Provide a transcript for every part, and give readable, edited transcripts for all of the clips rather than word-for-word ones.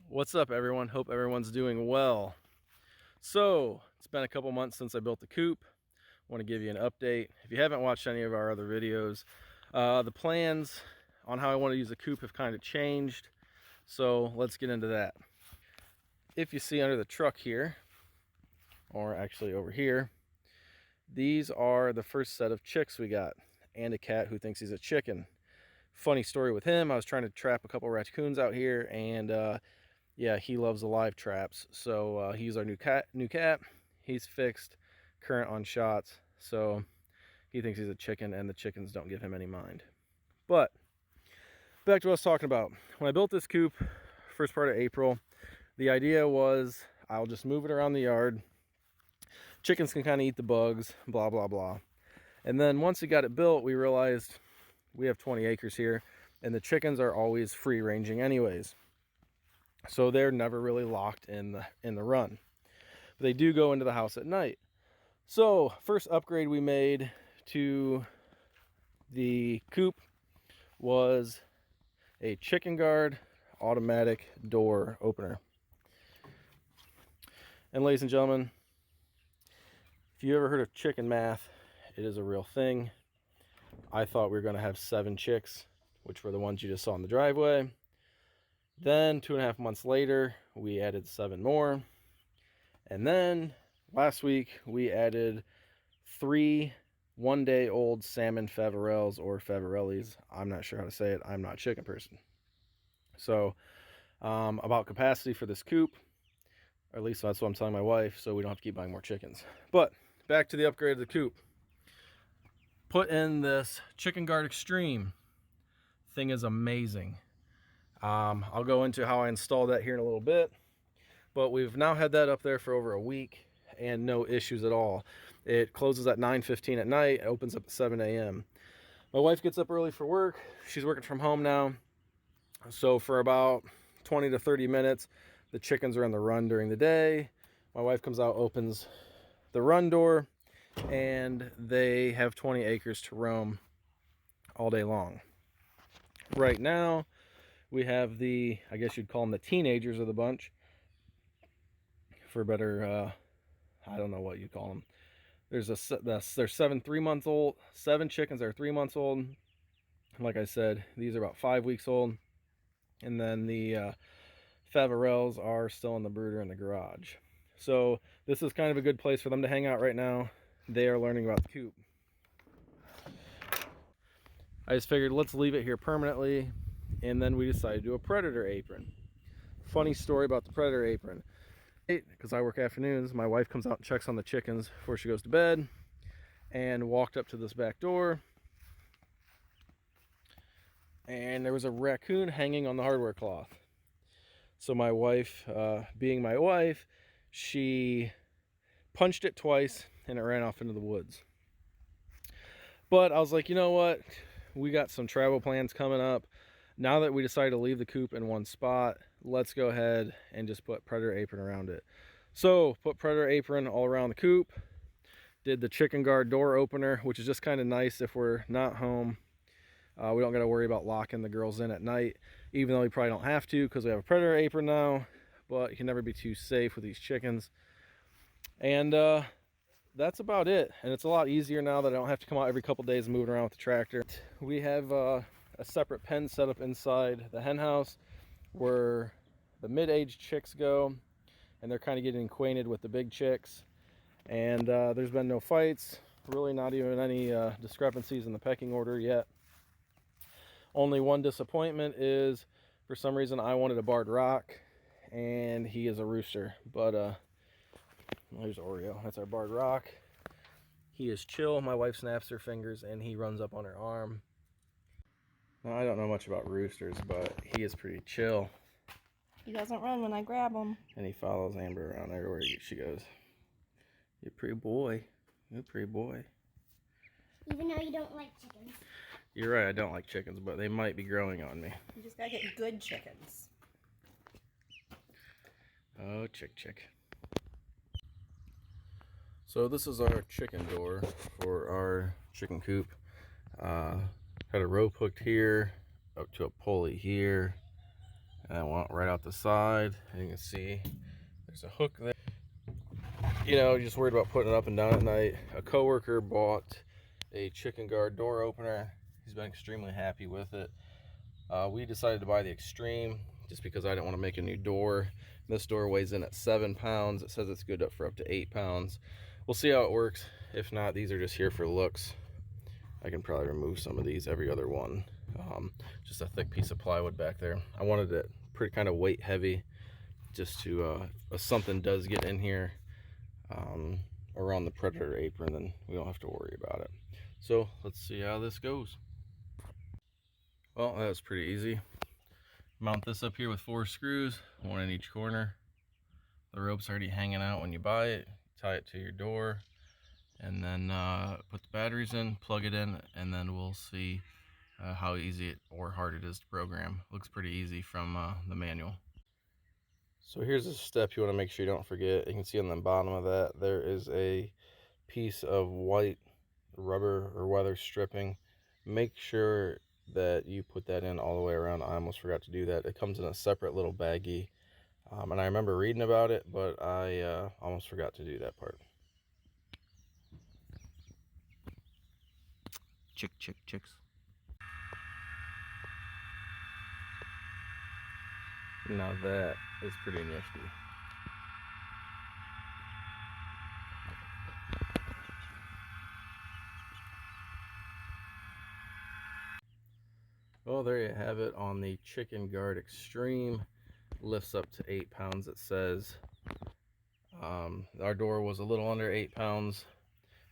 What's up, everyone? Hope everyone's doing well. So it's been a couple months since I built the coop. I want to give you an update. If you haven't watched any of our other videos, the plans on how I want to use the coop have kind of changed. So let's get into that. If you see under the truck here, or actually over here, these are the first set of chicks we got, and a cat who thinks he's a chicken. Funny story with him, I was trying to trap a couple raccoons out here, and yeah, he loves the live traps. So he's our new cat. He's fixed, current on shots. So he thinks he's a chicken, and the chickens don't give him any mind. But back to what I was talking about. When I built this coop, first part of April, the idea was I'll just move it around the yard. Chickens can kind of eat the bugs, blah, blah, blah. And then once we got it built, we realized we have 20 acres here, and the chickens are always free ranging anyways. So they're never really locked in the run. But they do go into the house at night. So first upgrade we made to the coop was a chicken guard automatic door opener. And ladies and gentlemen, if you ever heard of chicken math, it is a real thing. I thought we were going to have 7 chicks, which were the ones you just saw in the driveway. Then 2.5 months later, we added 7 more. And then last week, we added 3 one-day-old salmon favorelles or favorellis. I'm not sure how to say it. I'm not a chicken person. So about capacity for this coop, or at least that's what I'm telling my wife, so we don't have to keep buying more chickens. But back to the upgrade of the coop. Put in this Chicken Guard Extreme. Thing is amazing. I'll go into how I installed that here in a little bit, but we've now had that up there for over a week and no issues at all. It closes at 9:15 at night, opens up at 7 a.m. My wife gets up early for work. She's working from home now. So for about 20 to 30 minutes, the chickens are on the run during the day. My wife comes out, opens the run door, and they have 20 acres to roam all day long. Right now, we have the, I guess you'd call them the teenagers of the bunch, for better, I don't know what you call them. There's 7 3-month-old, 7 chickens are 3 months old. Like I said, these are about 5 weeks old. And then the favorelles are still in the brooder in the garage. So this is kind of a good place for them to hang out right now. They are learning about the coop. I just figured let's leave it here permanently, and then we decided to do a predator apron. Funny story about the predator apron. Because I work afternoons, my wife comes out and checks on the chickens before she goes to bed, and walked up to this back door, and there was a raccoon hanging on the hardware cloth. So my wife, being my wife, she punched it twice and it ran off into the woods. But I was like, you know what? We got some travel plans coming up. Now that we decided to leave the coop in one spot, let's go ahead and just put predator apron around it. So put predator apron all around the coop. Did the chicken guard door opener, which is just kind of nice if we're not home. We don't got to worry about locking the girls in at night, even though we probably don't have to because we have a predator apron now. But you can never be too safe with these chickens. And that's about it. And it's a lot easier now that I don't have to come out every couple days and moving around with the tractor. We have a separate pen set up inside the hen house where the mid-aged chicks go, and they're kind of getting acquainted with the big chicks. And there's been no fights, really not even any discrepancies in the pecking order yet. Only one disappointment is, for some reason, I wanted a barred rock, and he is a rooster. But there's Oreo. That's our barred rock. He is chill. My wife snaps her fingers, and he runs up on her arm. Now, I don't know much about roosters, but he is pretty chill. He doesn't run when I grab him. And he follows Amber around everywhere she goes. You're a pretty boy. You're a pretty boy. Even though you don't like chickens. You're right, I don't like chickens, but they might be growing on me. You just gotta get good chickens. Oh, chick. So this is our chicken door for our chicken coop. Had a rope hooked here, up to a pulley here, and I went right out the side. And you can see there's a hook there. You know, just worried about putting it up and down at night. A coworker bought a chicken guard door opener. He's been extremely happy with it. We decided to buy the Extreme just because I didn't want to make a new door. This door weighs in at 7 pounds. It says it's good up for up to 8 pounds. We'll see how it works. If not, these are just here for looks. I can probably remove some of these, every other one. Just a thick piece of plywood back there. I wanted it pretty kind of weight heavy, just to if something does get in here around the Predator apron, then we don't have to worry about it. So let's see how this goes. Well, that was pretty easy. Mount this up here with 4 screws, 1 in each corner. The rope's already hanging out when you buy it. Tie it to your door, and then put the batteries in, plug it in, and then we'll see how easy or hard it is to program. Looks pretty easy from the manual. So here's a step you want to make sure you don't forget. You can see on the bottom of that there is a piece of white rubber or weather stripping. Make sure that you put that in all the way around. I almost forgot to do that. It comes in a separate little baggie, and I remember reading about it, but I almost forgot to do that part. Chicks. Now that is pretty nifty. Well, there you have it on the Chicken Guard Extreme. Lifts up to 8 pounds, it says. Our door was a little under 8 pounds.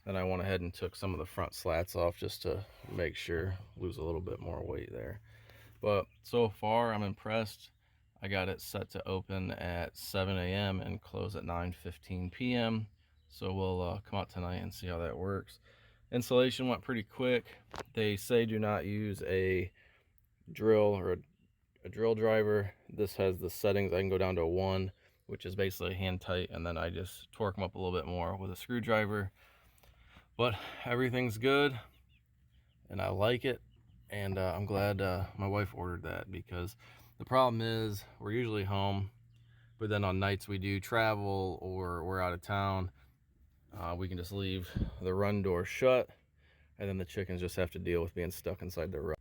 Then I went ahead and took some of the front slats off just to make sure, lose a little bit more weight there. But so far, I'm impressed. I got it set to open at 7 a.m. and close at 9:15 p.m. So we'll come out tonight and see how that works. Installation went pretty quick. They say do not use a drill or a drill driver. This has the settings. I can go down to 1, which is basically hand tight, and then I just torque them up a little bit more with a screwdriver. But everything's good, and I like it, and I'm glad my wife ordered that, because the problem is we're usually home, but then on nights we do travel or we're out of town, we can just leave the run door shut, and then the chickens just have to deal with being stuck inside the run.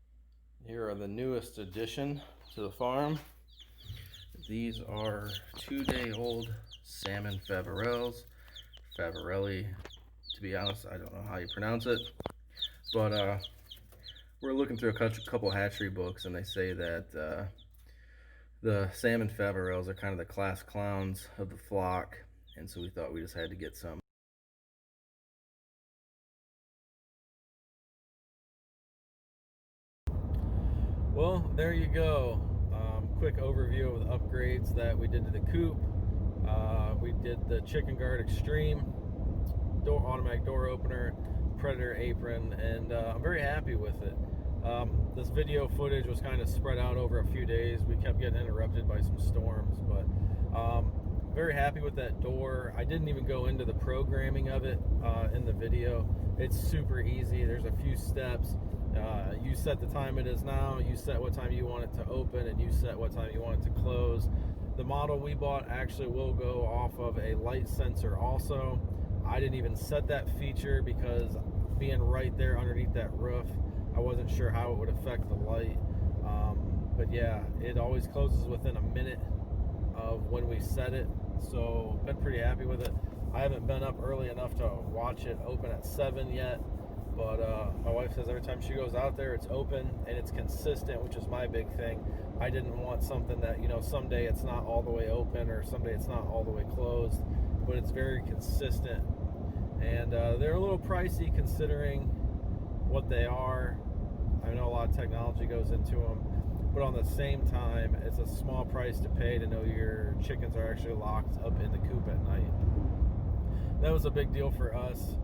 Here are the newest addition to the farm. These are 2-day-old salmon favorelles. Favorelli, to be honest, I don't know how you pronounce it, but we're looking through a couple hatchery books, and they say that the salmon favorelles are kind of the class clowns of the flock, and so we thought we just had to get some. Well, there you go. Quick overview of the upgrades that we did to the coop. We did the Chicken Guard Extreme, automatic door opener, Predator apron, and I'm very happy with it. This video footage was kind of spread out over a few days. We kept getting interrupted by some storms, but very happy with that door. I didn't even go into the programming of it in the video. It's super easy. There's a few steps. You set the time it is now, you set what time you want it to open, and you set what time you want it to close. The model we bought actually will go off of a light sensor also. I didn't even set that feature because being right there underneath that roof, I wasn't sure how it would affect the light. But yeah, it always closes within a minute of when we set it, so been pretty happy with it. I haven't been up early enough to watch it open at 7 yet, but my wife says every time she goes out there it's open and it's consistent, which is my big thing. I didn't want something that, you know, someday it's not all the way open or someday it's not all the way closed, but it's very consistent. And they're a little pricey considering what they are. I know a lot of technology goes into them, but on the same time, it's a small price to pay to know your chickens are actually locked up in the coop at night. That was a big deal for us.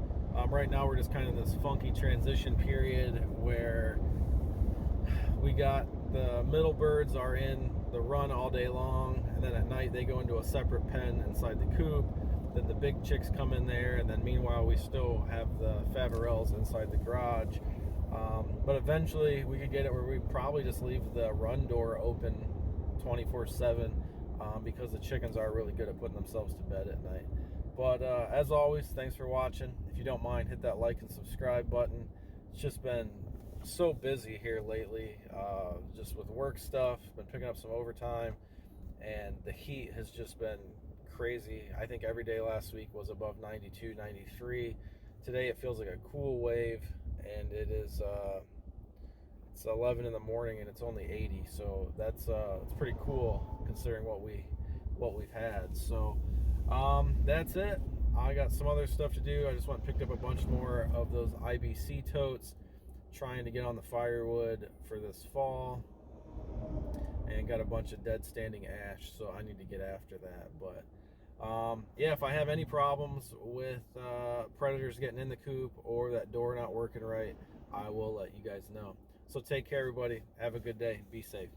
Right now we're just kind of in this funky transition period where we got the middle birds are in the run all day long, and then at night they go into a separate pen inside the coop. Then the big chicks come in there, and then meanwhile we still have the favorelles inside the garage. But eventually we could get it where we probably just leave the run door open 24/7 because the chickens are really good at putting themselves to bed at night. But as always, thanks for watching. If you don't mind, hit that like and subscribe button. It's just been so busy here lately, just with work stuff. Been picking up some overtime, and the heat has just been crazy. I think every day last week was above 92, 93. Today it feels like a cool wave, and it is it's 11 in the morning and it's only 80. So that's it's pretty cool considering what we've had. So that's it. I got some other stuff to do. I just went and picked up a bunch more of those IBC totes, trying to get on the firewood for this fall, and got a bunch of dead standing ash, so I need to get after that. But yeah, if I have any problems with predators getting in the coop or that door not working right, I will let you guys know. So take care, everybody. Have a good day. Be safe.